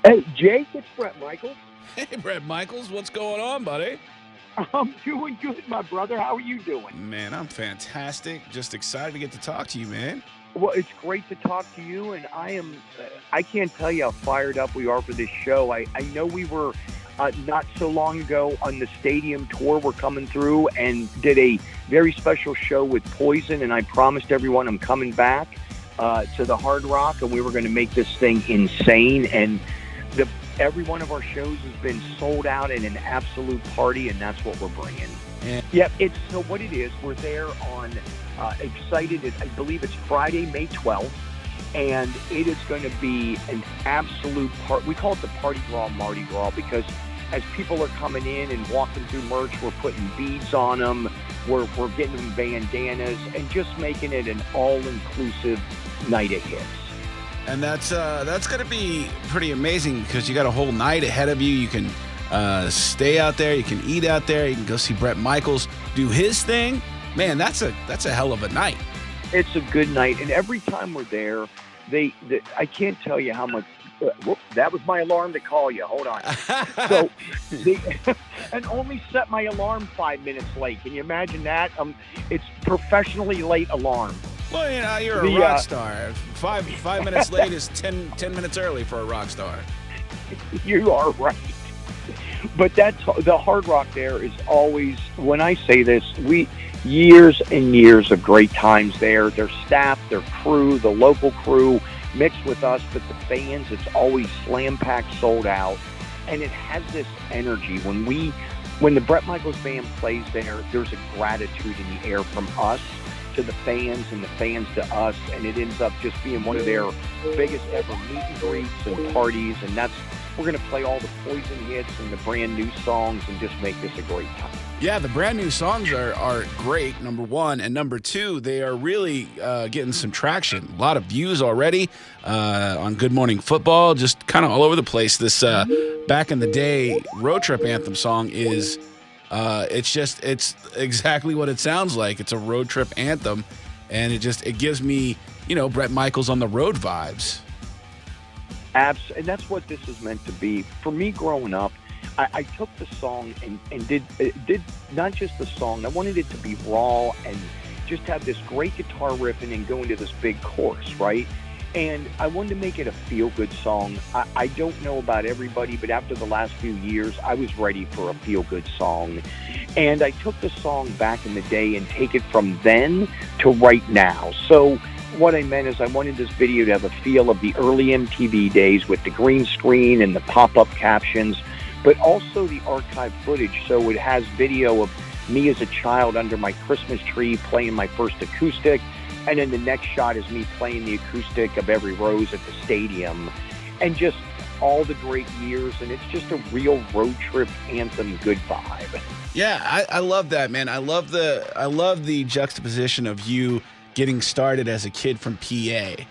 Hey, Jake, it's Bret Michaels. Hey, Bret Michaels, what's going on, buddy? I'm doing good, my brother. How are you doing? Man, I'm fantastic. Just excited to get to talk to you, man. Well, it's great to talk to you, and I can't tell you how fired up we are for this show. I know we were not so long ago on the stadium tour. We're coming through and did a very special show with Poison, and I promised everyone I'm coming back to the Hard Rock, and we were going to make this thing insane. And the every one of our shows has been sold out in an absolute party, and that's what we're bringing. And Yep. It's so what it is. We're there on excited. I believe it's Friday, May 12th, and it is going to be an absolute part. We call it the Party Gras Mardi Gras because as people are coming in and walking through merch, we're putting beads on them. We're getting them bandanas and just making it an all-inclusive night of hits. that's going to be pretty amazing because you got a whole night ahead of you. You can stay out there, you can eat out there, you can go see Bret Michaels do his thing. Man, that's a hell of a night. It's a good night, and every time we're there, I can't tell you how much. Whoop, that was my alarm to call you. Hold on. So, they, and only set my alarm 5 minutes late. Can you imagine that? It's professionally late alarm. Well, you're a rock star. Five minutes late is 10 minutes early for a rock star. You are right. But that's the Hard Rock. There is always, when I say this, we years and years of great times there. Their staff, their crew, the local crew mixed with us, but the fans, it's always slam packed, sold out, and it has this energy. When the Bret Michaels band plays there, there's a gratitude in the air from us to the fans and the fans to us, and it ends up just being one of their biggest ever meet and greets and parties, and we're going to play all the Poison hits and the brand new songs and just make this a great time. Yeah, the brand new songs are great, number one. And number two, they are really getting some traction. A lot of views already on Good Morning Football, just kind of all over the place. This back in the day road trip anthem song is, it's exactly what it sounds like. It's a road trip anthem, and it gives me, Bret Michaels on the road vibes. And that's what this is meant to be. For me growing up, I took the song and did not just the song. I wanted it to be raw and just have this great guitar riff and then go into this big chorus, right? And I wanted to make it a feel-good song. I don't know about everybody, but after the last few years, I was ready for a feel-good song. And I took the song back in the day and take it from then to right now. So what I meant is I wanted this video to have a feel of the early MTV days with the green screen and the pop-up captions, but also the archive footage. So it has video of me as a child under my Christmas tree playing my first acoustic, and then the next shot is me playing the acoustic of Every Rose at the stadium, and just all the great years, and it's just a real road trip anthem, good vibe. Yeah, I love that, man. I love the juxtaposition of you getting started as a kid from PA,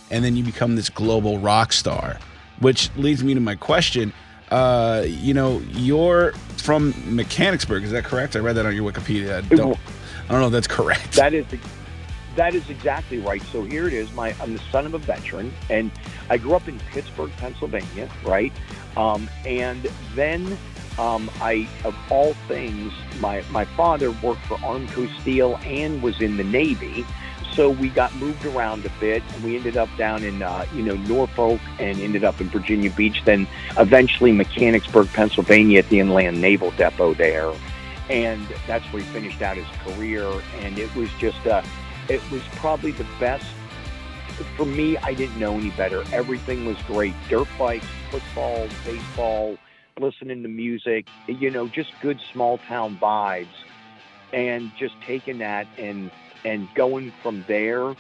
and then you become this global rock star, which leads me to my question. You're from Mechanicsburg, is that correct? I read that on your Wikipedia. I don't know if that's correct. That is exactly right. So here it is. I'm the son of a veteran, and I grew up in Pittsburgh, Pennsylvania, right? And then of all things, my father worked for Armco Steel and was in the Navy. So we got moved around a bit, and we ended up down in Norfolk, and ended up in Virginia Beach, then eventually Mechanicsburg, Pennsylvania, at the Inland Naval Depot there, and that's where he finished out his career. And it was it was probably the best for me. I didn't know any better. Everything was great: dirt bikes, football, baseball, listening to music, just good small town vibes, and just taking that and going from there,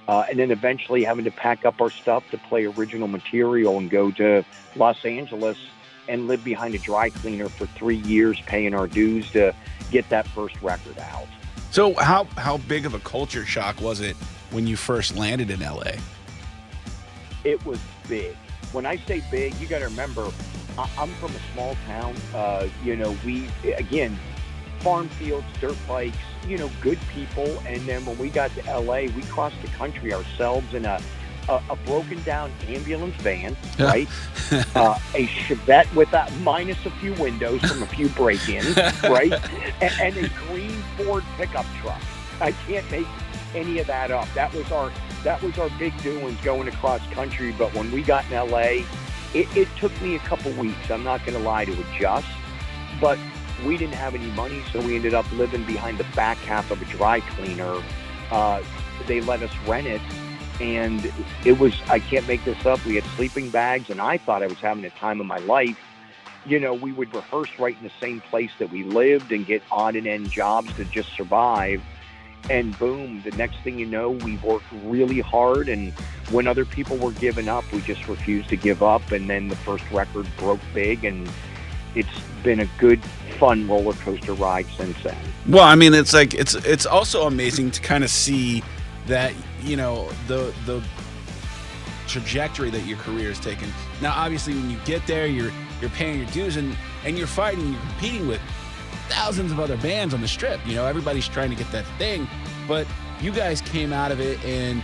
and then eventually having to pack up our stuff to play original material and go to Los Angeles and live behind a dry cleaner for 3 years, paying our dues to get that first record out. So how big of a culture shock was it when you first landed in LA? It was big. When I say big, you got to remember, I'm from a small town. We, again, farm fields, dirt bikes, good people. And then when we got to LA, we crossed the country ourselves in a a broken down ambulance van, right? A Chevette with minus a few windows from a few break-ins, right? And a green Ford pickup truck. I can't make any of that up. That was our big doings going across country. But when we got in LA, it took me a couple weeks. I'm not going to lie, to adjust. But we didn't have any money, so we ended up living behind the back half of a dry cleaner. They let us rent it, and it was, I can't make this up, we had sleeping bags, and I thought I was having the time of my life. You know, we would rehearse right in the same place that we lived and get odd and end jobs to just survive. And boom, the next thing you know, we worked really hard, and when other people were giving up, we just refused to give up. And then the first record broke big, and it's been a good, fun roller coaster ride since then. Well, I mean, it's like it's also amazing to kind of see that, you know, the trajectory that your career has taken. Now, obviously, when you get there, you're paying your dues, and you're fighting, you're competing with thousands of other bands on the Strip. You know, everybody's trying to get that thing, but you guys came out of it, and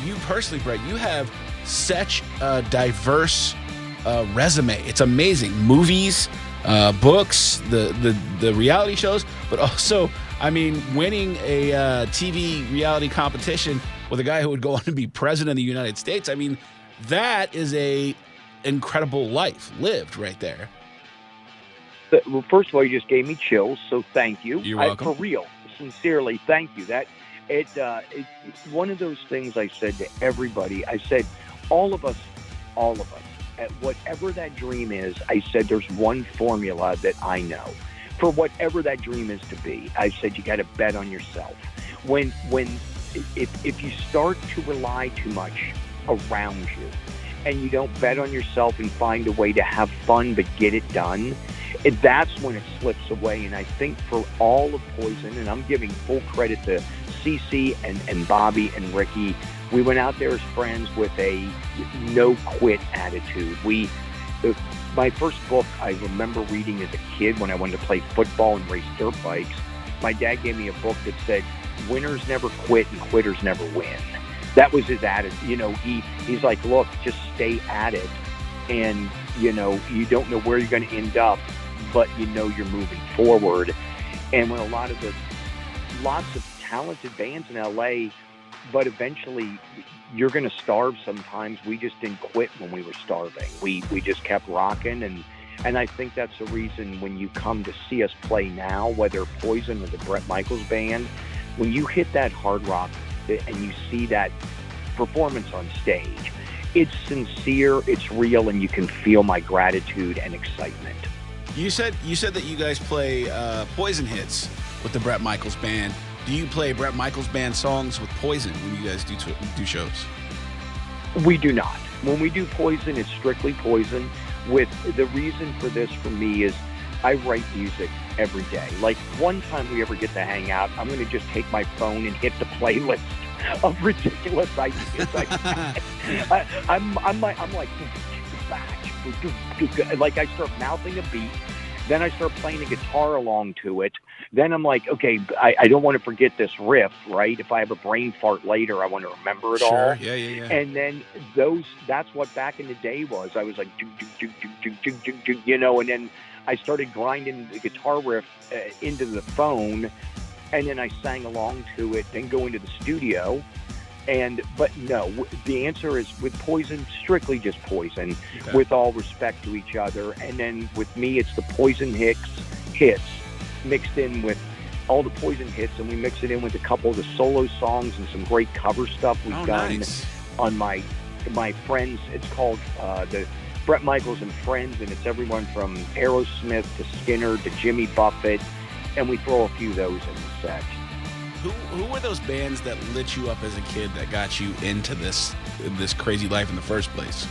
you personally, Bret, you have such a diverse resume. It's amazing. Movies, books, the reality shows, but also, I mean, winning a TV reality competition with a guy who would go on to be president of the United States. I mean, that is a incredible life lived right there. Well, first of all, you just gave me chills, so thank you. You're welcome. For real, sincerely, thank you. That it's one of those things I said to everybody. I said, all of us, at whatever that dream is, I said, there's one formula that I know. For whatever that dream is to be, I said, you got to bet on yourself. If you start to rely too much around you, and you don't bet on yourself and find a way to have fun but get it done, that's when it slips away. And I think for all of Poison, and I'm giving full credit to CeCe and Bobby and Ricky, we went out there as friends with a no-quit attitude. My first book I remember reading as a kid when I wanted to play football and race dirt bikes. My dad gave me a book that said, winners never quit and quitters never win. That was his attitude. You know, he's like, look, just stay at it. And, you know, you don't know where you're going to end up, but you know you're moving forward. And when lots of talented bands in LA, but eventually you're going to starve sometimes. We just didn't quit when we were starving. We just kept rocking. And I think that's the reason when you come to see us play now, whether Poison or the Bret Michaels Band, when you hit that hard rock and you see that performance on stage, it's sincere, it's real, and you can feel my gratitude and excitement. You said that you guys play Poison hits with the Bret Michaels Band. Do you play Bret Michaels Band songs with Poison when you guys do shows? We do not. When we do Poison, it's strictly Poison. With the reason for this for me is I write music every day. Like, one time we ever get to hang out, I'm going to just take my phone and hit the playlist of ridiculous ideas I had. I'm like I start mouthing a beat, then I start playing a guitar along to it. Then I'm like, okay, I don't want to forget this riff, right? If I have a brain fart later, I want to remember it all. Sure, yeah. And then that's what back in the day was. I was like, you know, and then I started grinding the guitar riff into the phone, and then I sang along to it, then go into the studio. But no, the answer is with Poison, strictly just Poison, okay, with all respect to each other. And then with me, it's the Poison hits mixed in with all the Poison hits, and we mix it in with a couple of the solo songs and some great cover stuff we've done on my friends. It's called the Bret Michaels and Friends, and it's everyone from Aerosmith to Skinner to Jimmy Buffett, and we throw a few of those in the set. Who were those bands that lit you up as a kid that got you into this crazy life in the first place?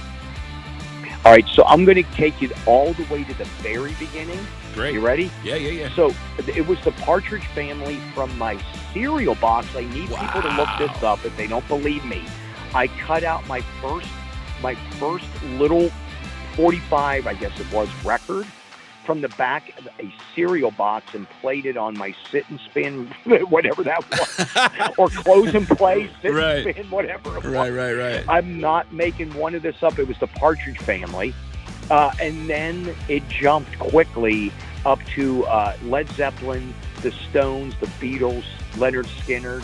All right, so I'm going to take you all the way to the very beginning. Great. You ready? Yeah. So it was the Partridge Family from my cereal box. I need people to look this up if they don't believe me. I cut out my first little 45, I guess it was, record from the back of a cereal box and played it on my sit and spin, whatever that was, or close and play, sit Right. and spin, whatever it was. Right. I'm not making one of this up. It was the Partridge Family. And then it jumped quickly up to Led Zeppelin, the Stones, the Beatles, Leonard Skinner.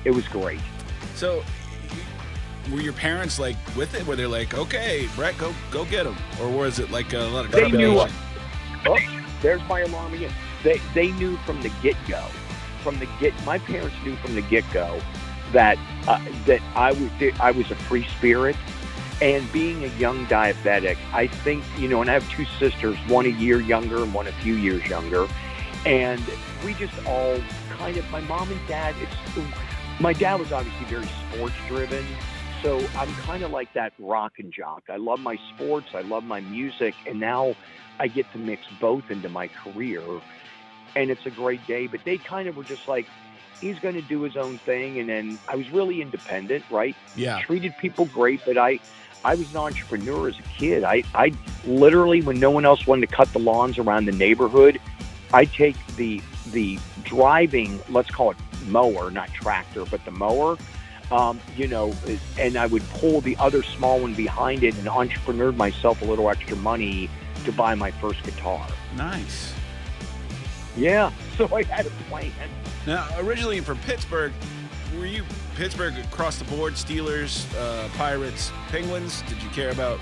It was great. So, were your parents like with it? Were they like, okay, Brett, go get them? Or was it like a lot of They knew. trepidation? There's my alarm again. They knew from the get-go. My parents knew from the get-go that I was a free spirit. And being a young diabetic, I think, and I have two sisters, one a year younger and one a few years younger. And we just all kind of, my mom and dad, my dad was obviously very sports driven. So I'm kind of like that rock and jock. I love my sports. I love my music. And now I get to mix both into my career. And it's a great day. But they kind of were just like, he's going to do his own thing. And then I was really independent, right? Yeah. Treated people great. But I was an entrepreneur as a kid. I literally, when no one else wanted to cut the lawns around the neighborhood, I'd take the driving, let's call it mower, not tractor, but the mower, and I would pull the other small one behind it and entrepreneured myself a little extra money to buy my first guitar. Nice. Yeah, so I had a plan. Now, originally from Pittsburgh, were you Pittsburgh across the board, Steelers, Pirates, Penguins? Did you care about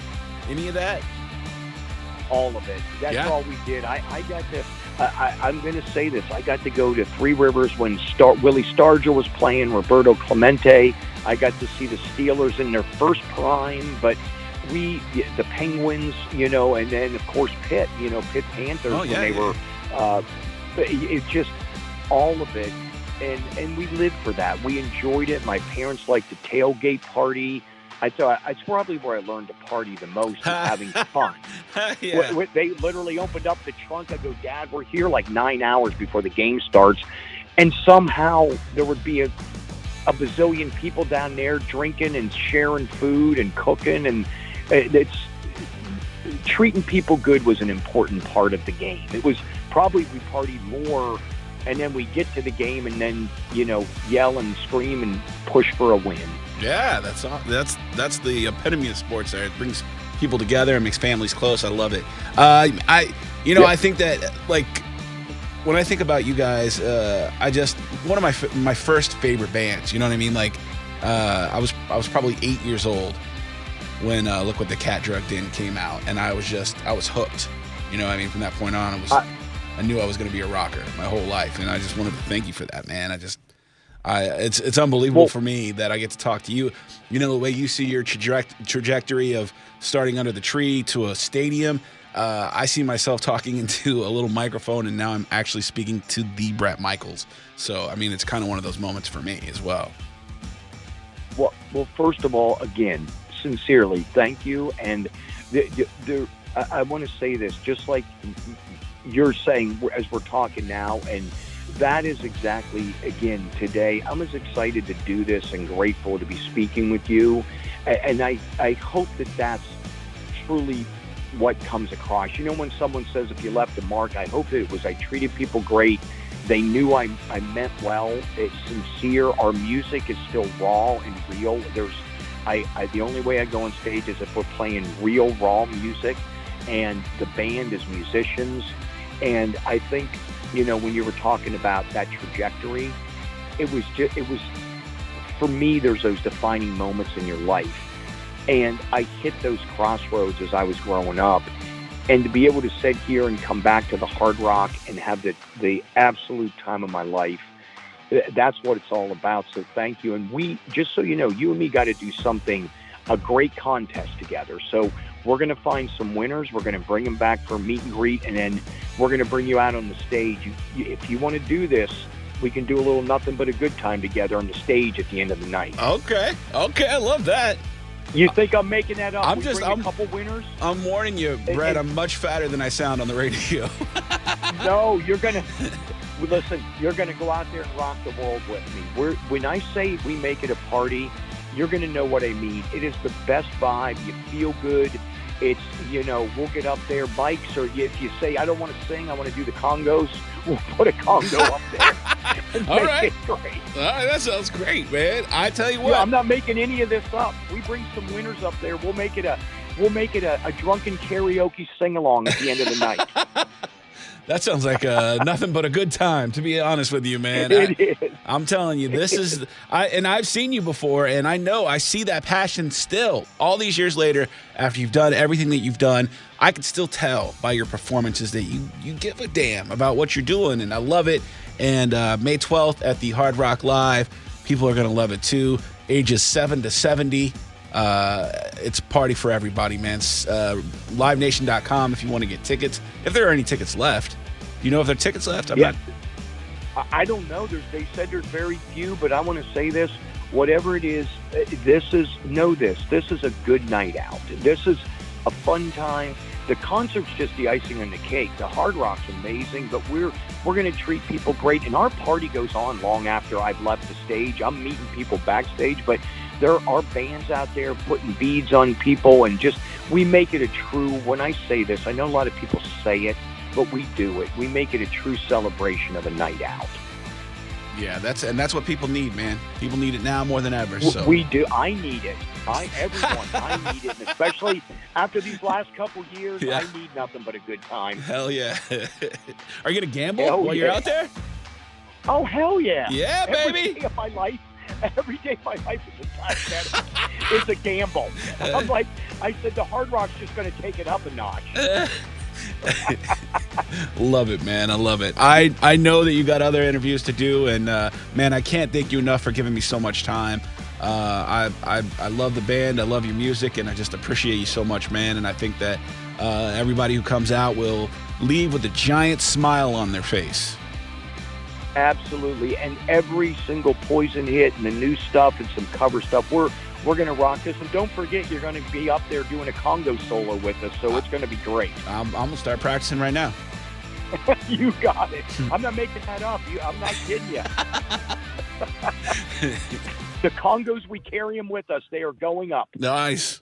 any of that? All of it. That's Yeah. all we did. I got to, I'm going to say this, I got to go to Three Rivers when Willie Stargell was playing, Roberto Clemente. I got to see the Steelers in their first prime, but the Penguins, and then, of course, Pitt Panthers, Oh, yeah, when they were, it's just all of it. And we lived for that. We enjoyed it. My parents liked to tailgate party. I thought it's probably where I learned to party the most, is having fun. Yeah. They literally opened up the trunk. I go, Dad, we're here like 9 hours before the game starts. And somehow there would be a bazillion people down there drinking and sharing food and cooking. And it's treating people good was an important part of the game. It was probably we partied more. And then we get to the game and then, yell and scream and push for a win. Yeah, that's the epitome of sports there. It brings people together and makes families close. I love it. I think that, like, when I think about you guys, one of my first favorite bands, you know what I mean? Like, I was probably 8 years old when Look What the Cat Drugged In came out, and I was hooked. You know what I mean? From that point on, I knew I was going to be a rocker my whole life, and I just wanted to thank you for that, man. It's unbelievable for me that I get to talk to you. The way you see your trajectory of starting under the tree to a stadium. I see myself talking into a little microphone, and now I'm actually speaking to the Bret Michaels. So, I mean, it's kind of one of those moments for me as well. Well, first of all, again, sincerely, thank you. And I want to say this, just like you're saying as we're talking now, and that is exactly, again, today, I'm as excited to do this and grateful to be speaking with you. And I hope that that's truly what comes across. When someone says, if you left a mark, I hope that it was I treated people great. They knew I meant well. It's sincere. Our music is still raw and real. The only way I go on stage is if we're playing real, raw music, and the band is musicians. And I think, when you were talking about that trajectory, it was for me, there's those defining moments in your life. And I hit those crossroads as I was growing up. And to be able to sit here and come back to the Hard Rock and have the absolute time of my life, that's what it's all about. So thank you. And we, just so you know, you and me got to do a great contest together. So we're going to find some winners. We're going to bring them back for a meet and greet, and then we're going to bring you out on the stage. If you want to do this, we can do a little nothing but a good time together on the stage at the end of the night. Okay, I love that. You think I'm making that up? I'm a couple winners. I'm warning you, Brett. I'm much fatter than I sound on the radio. No, you're gonna listen. You're gonna go out there and rock the world with me. When I say we make it a party, you're gonna know what I mean. It is the best vibe. You feel good. It's, we'll get up there, bikes, or if you say, I don't want to sing, I want to do the congos, we'll put a congo up there. And All right. It's great. All right, that sounds great, man. I tell you what. Yeah, I'm not making any of this up. We bring some winners up there. We'll make it a drunken karaoke sing-along at the end of the night. That sounds like nothing but a good time, to be honest with you, man. It is. I'm telling you, this is I've seen you before, and I see that passion still. All these years later, after you've done everything that you've done, I can still tell by your performances that you give a damn about what you're doing, and I love it. And May 12th at the Hard Rock Live, people are going to love it too. Ages 7 to 70. It's a party for everybody, man. LiveNation.com if you want to get tickets. If there are any tickets left. Do you know if there are tickets left? I don't know. They said there's very few, but I want to say this. Whatever it is, this is a good night out. This is a fun time. The concert's just the icing on the cake. The Hard Rock's amazing, but we're going to treat people great. And our party goes on long after I've left the stage. I'm meeting people backstage, but there are bands out there putting beads on people, and we make it a true, when I say this, I know a lot of people say it, but we do it. We make it a true celebration of a night out. Yeah, that's what people need, man. People need it now more than ever. So we do. I need it. I need it, and especially after these last couple years. Yeah. I need nothing but a good time. Hell yeah. Are you gonna gamble while you're out there? Oh, hell yeah. Yeah, baby. Every day of my life is a time. It's a gamble. I said the Hard Rock's just going to take it up a notch. Love it, man. I love it. I know that you got other interviews to do, and man, I can't thank you enough for giving me so much time. I love the band. I love your music, and I just appreciate you so much, man. And I think that everybody who comes out will leave with a giant smile on their face. Absolutely. And every single Poison hit and the new stuff and some cover stuff, we're going to rock this. And don't forget, you're going to be up there doing a Congo solo with us, so it's going to be great. I'm going to start practicing right now. You got it. I'm not making that up. I'm not kidding you. The Congos, we carry them with us. They are going up. Nice.